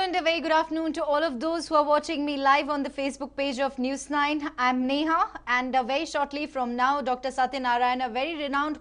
and a very good afternoon to all of those who are watching me live on the Facebook page of News 9. I'm Neha, and very shortly from now, Dr. Satyanarayan, a very renowned,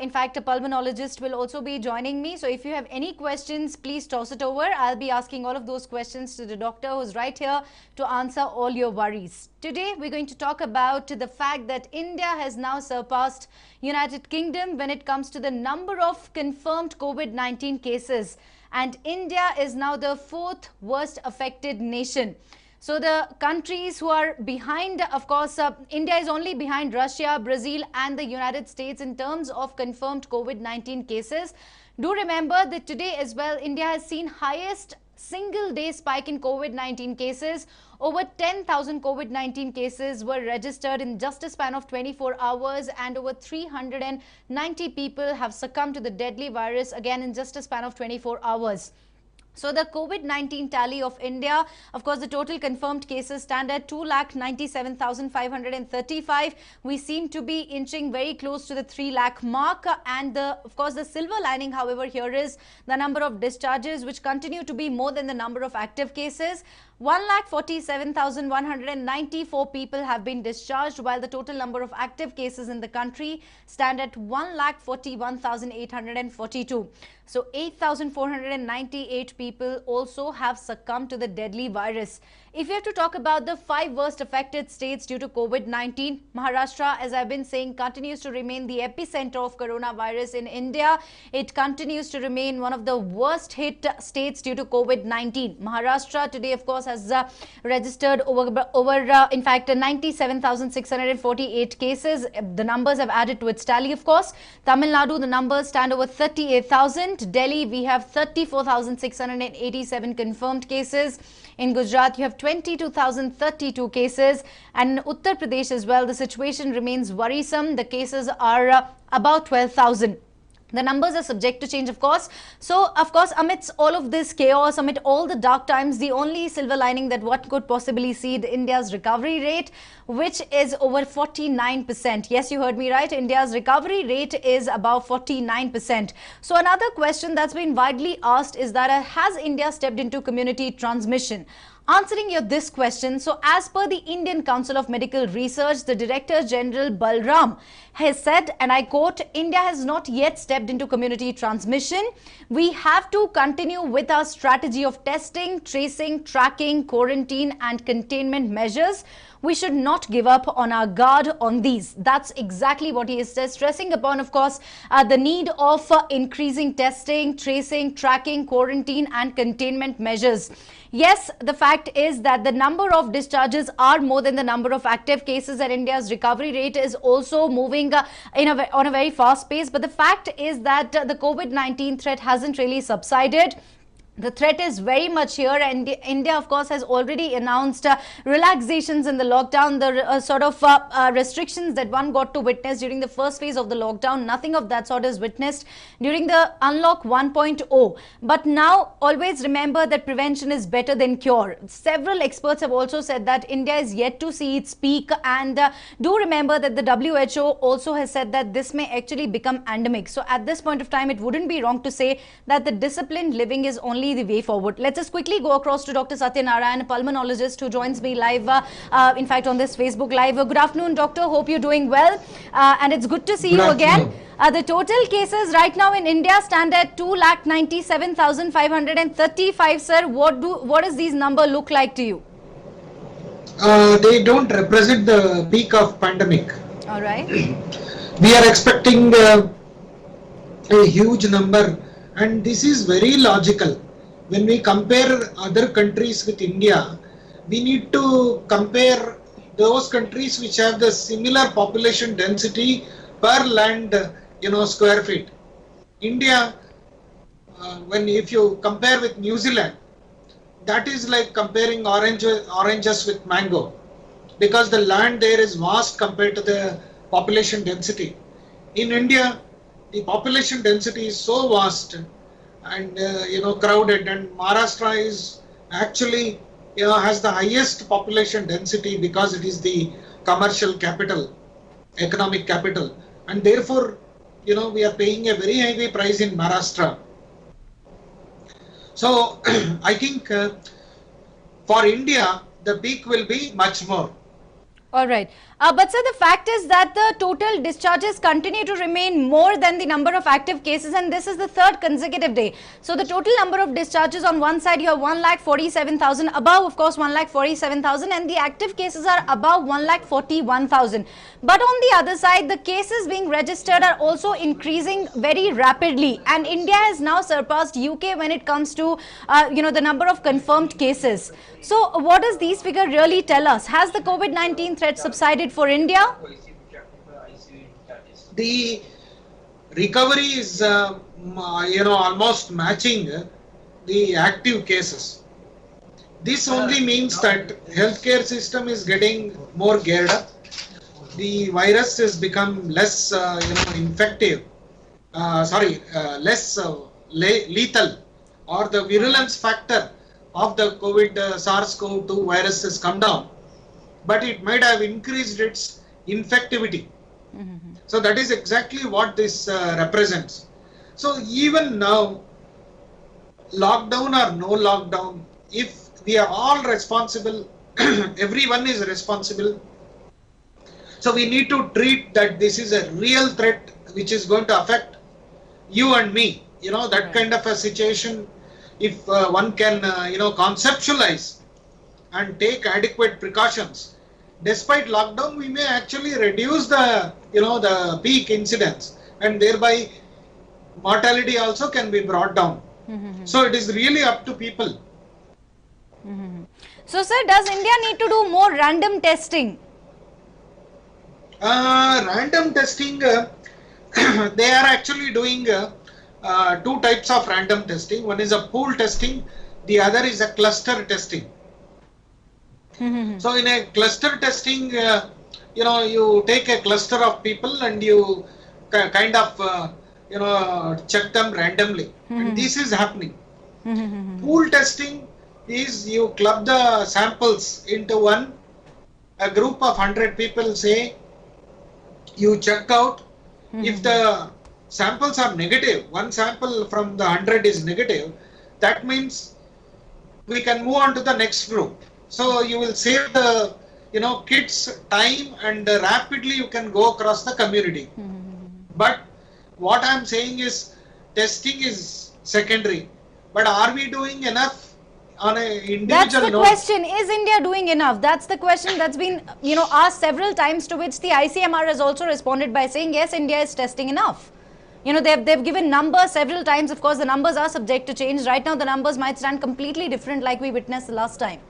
in fact, a pulmonologist, will also be joining me. So if you have any questions, please toss it over. I'll be asking all of those questions to the doctor who's right here to answer all your worries. Today, we're going to talk about the fact that India has now surpassed United Kingdom when it comes to the number of confirmed COVID-19 cases. And India is now the fourth worst affected nation. So the countries who are behind, of course, India is only behind Russia, Brazil and the United States in terms of confirmed COVID-19 cases. Do remember that today as well, India has seen highest single day spike in COVID-19 cases. Over 10,000 COVID-19 cases were registered in just a span of 24 hours and over 390 people have succumbed to the deadly virus again in just a span of 24 hours. So the COVID-19 tally of India, of course, the total confirmed cases stand at 2,97,535. We seem to be inching very close to the 3 lakh mark. And of course, the silver lining, however, here is the number of discharges, which continue to be more than the number of active cases. 1,47,194 people have been discharged, while the total number of active cases in the country stand at 1,41,842. So 8,498 people also have succumbed to the deadly virus. If you have to talk about the 5 worst affected states due to COVID-19, Maharashtra, as I've been saying, continues to remain the epicenter of coronavirus in India. It continues to remain one of the worst hit states due to COVID-19. Maharashtra today, of course, has registered in fact, 97,648 cases. The numbers have added to its tally, of course. Tamil Nadu, the numbers stand over 38,000. Delhi, we have 34,687 confirmed cases. In Gujarat, you have 22,032 cases. And in Uttar Pradesh as well, the situation remains worrisome. The cases are about 12,000. The numbers are subject to change, of course. So, of course, amidst all of this chaos, amid all the dark times, the only silver lining that one could possibly see is India's recovery rate, which is over 49%. Yes, you heard me right. India's recovery rate is about 49%. So, another question that's been widely asked is that has India stepped into community transmission? Answering this question, so as per the Indian Council of Medical Research, the Director General Balram has said, and I quote, India has not yet stepped into community transmission. We have to continue with our strategy of testing, tracing, tracking, quarantine and containment measures. We should not give up on our guard on these. That's exactly what he is stressing upon, of course, the need of increasing testing, tracing, tracking, quarantine and containment measures. Yes, the fact is that the number of discharges are more than the number of active cases, and India's recovery rate is also moving on a very fast pace. But the fact is that the COVID-19 threat hasn't really subsided. The threat is very much here, and India, of course, has already announced relaxations in the lockdown, the restrictions that one got to witness during the first phase of the lockdown. Nothing of that sort is witnessed during the Unlock 1.0. But now, always remember that prevention is better than cure. Several experts have also said that India is yet to see its peak, and do remember that the WHO also has said that this may actually become endemic. So at this point of time, it wouldn't be wrong to say that the disciplined living is only the way forward. Let's just quickly go across to Dr. Satyanarayan, a pulmonologist who joins me live, in fact, on this Facebook Live. Good afternoon, doctor. Hope you're doing well. And it's good to see you again. The total cases right now in India stand at 2,97,535, sir. What does these number look like to you? They don't represent the peak of pandemic. All right. We are expecting a huge number, and this is very logical. When we compare other countries with India, we need to compare those countries which have the similar population density per land, square feet. India, if you compare with New Zealand, that is like comparing oranges with mango, because the land there is vast compared to the population density. In India, the population density is so vast and crowded, and Maharashtra is actually has the highest population density because it is the commercial capital, economic capital, and therefore we are paying a very heavy price in Maharashtra. So I think for India, the peak will be much more. All right. But sir, the fact is that the total discharges continue to remain more than the number of active cases, and this is the third consecutive day. So the total number of discharges on one side, you have 1,47,000, above of course 1,47,000, and the active cases are above 1,41,000. But on the other side, the cases being registered are also increasing very rapidly, and India has now surpassed UK when it comes to the number of confirmed cases. So what does these figures really tell us? Has the COVID-19 threat subsided for India? The recovery is almost matching the active cases. This only means that healthcare system is getting more geared up. The virus has become less infective, less lethal, or the virulence factor of the COVID SARS-CoV-2 virus has come down, but it might have increased its infectivity. So that is exactly what this represents. So even now, lockdown or no lockdown, if we are all responsible, everyone is responsible. So we need to treat that this is a real threat which is going to affect you and me. That kind of a situation, if one can conceptualize and take adequate precautions, despite lockdown, we may actually reduce the peak incidence, and thereby mortality also can be brought down. So it is really up to people. So sir, does India need to do more random testing? Random testing, they are actually doing two types of random testing. One is a pool testing, the other is a cluster testing. So in a cluster testing, you take a cluster of people and you kind of check them randomly, and this is happening. Pool testing is you club the samples into a group of 100 people, say, you check out. If the samples are negative, one sample from the 100 is negative, that means we can move on to the next group. So you will save the kids time, and rapidly you can go across the community. But what I am saying is, testing is secondary, but are we doing enough on an individual That's the note? question. Is India doing enough? That's the question that's been asked several times, to which the ICMR has also responded by saying yes, India is testing enough. They've given numbers several times. Of course, the numbers are subject to change. Right now, the numbers might stand completely different, like we witnessed the last time.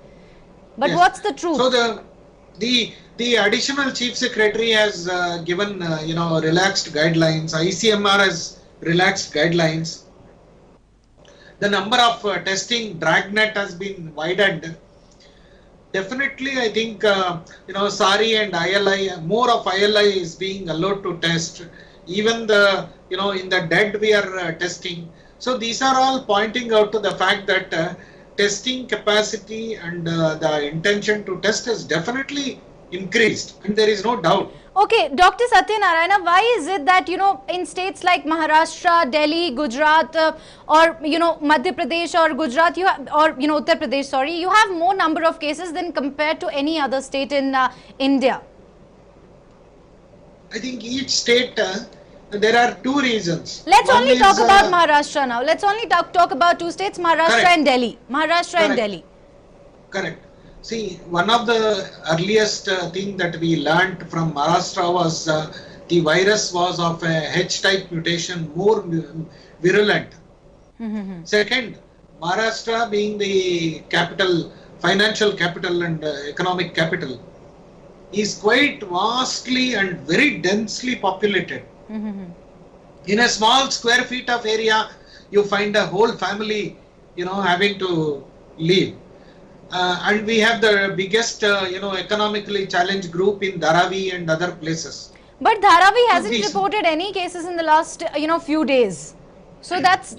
But Yes. what's the truth? So the additional chief secretary has given relaxed guidelines. ICMR has relaxed guidelines. The number of testing dragnet has been widened. Definitely, I think SARI and ILI, more of ILI is being allowed to test. Even the in the dead we are testing. So these are all pointing out to the fact that testing capacity and the intention to test has definitely increased, and there is no doubt. Okay, Dr. Satyanarayana, why is it that, in states like Maharashtra, Delhi, Gujarat, or, Madhya Pradesh or Gujarat, Uttar Pradesh, sorry, you have more number of cases than compared to any other state in India? I think each state, there are two reasons. Let's One only talk is, about Maharashtra now. Let's only talk about two states, Maharashtra Correct. and Delhi. Maharashtra and Correct. Delhi. Correct. See, one of the earliest thing that we learnt from Maharashtra was the virus was of a H-type mutation, more virulent. Second, Maharashtra being the capital, financial capital and economic capital, is quite vastly and very densely populated. In a small square feet of area, you find a whole family, having to live. And we have the biggest, economically challenged group in Dharavi and other places. But Dharavi hasn't these- reported any cases in the last, few days. So that's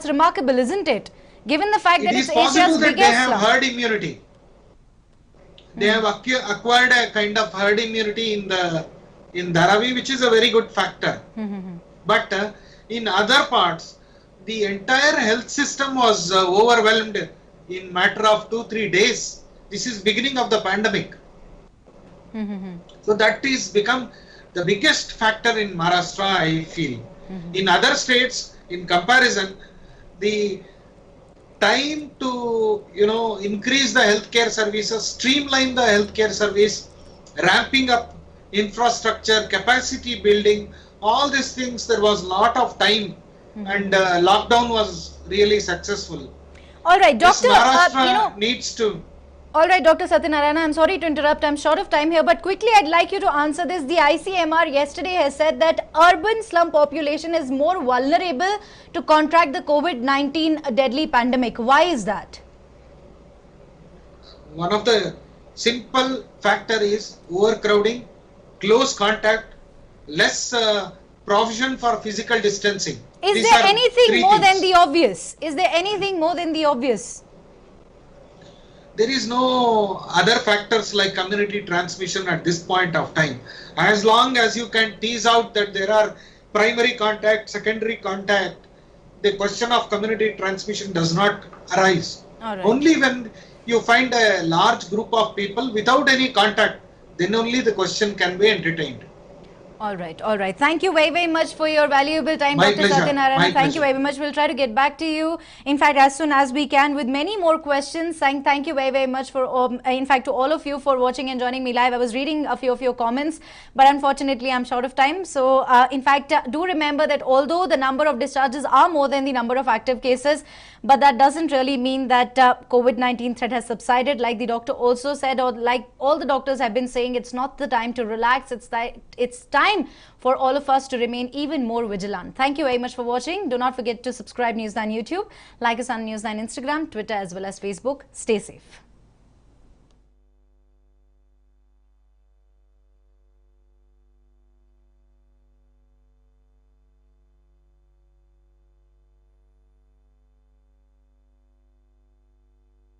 remarkable, isn't it? Given the fact It that is it's possible Asia's that they biggest have slum. herd immunity. They have acquired a kind of herd immunity in Dharavi, which is a very good factor. But in other parts, the entire health system was overwhelmed in matter of 2-3 days. This is beginning of the pandemic. So that is become the biggest factor in Maharashtra, I feel. In other states, in comparison, the time to increase the healthcare services, streamline the healthcare service, ramping up infrastructure, capacity building, all these things, there was a lot of time, and lockdown was really successful. All right, Doctor, Maharashtra needs to. All right, Dr. Satyanarayana, I'm sorry to interrupt. I'm short of time here, but quickly I'd like you to answer this. The ICMR yesterday has said that urban slum population is more vulnerable to contract the COVID-19 deadly pandemic. Why is that? One of the simple factor is overcrowding, close contact, less provision for physical distancing. Is there anything more than the obvious? Is there anything more than the obvious? There is no other factors like community transmission at this point of time. As long as you can tease out that there are primary contact, secondary contact, the question of community transmission does not arise. Only when you find a large group of people without any contact, then only the question can be entertained. All right, all right. Thank you very, very much for your valuable time, Dr. Satyanarayana. Thank you very much. We'll try to get back to you, in fact, as soon as we can with many more questions. Thank you very, very much for, in fact, to all of you for watching and joining me live. I was reading a few of your comments, but unfortunately, I'm short of time. So, in fact, do remember that although the number of discharges are more than the number of active cases, but that doesn't really mean that COVID-19 threat has subsided. Like the doctor also said, or like all the doctors have been saying, it's not the time to relax. It's time for all of us to remain even more vigilant. Thank you very much for watching. Do not forget to subscribe News9 YouTube, like us on News9 Instagram, Twitter as well as Facebook. Stay safe.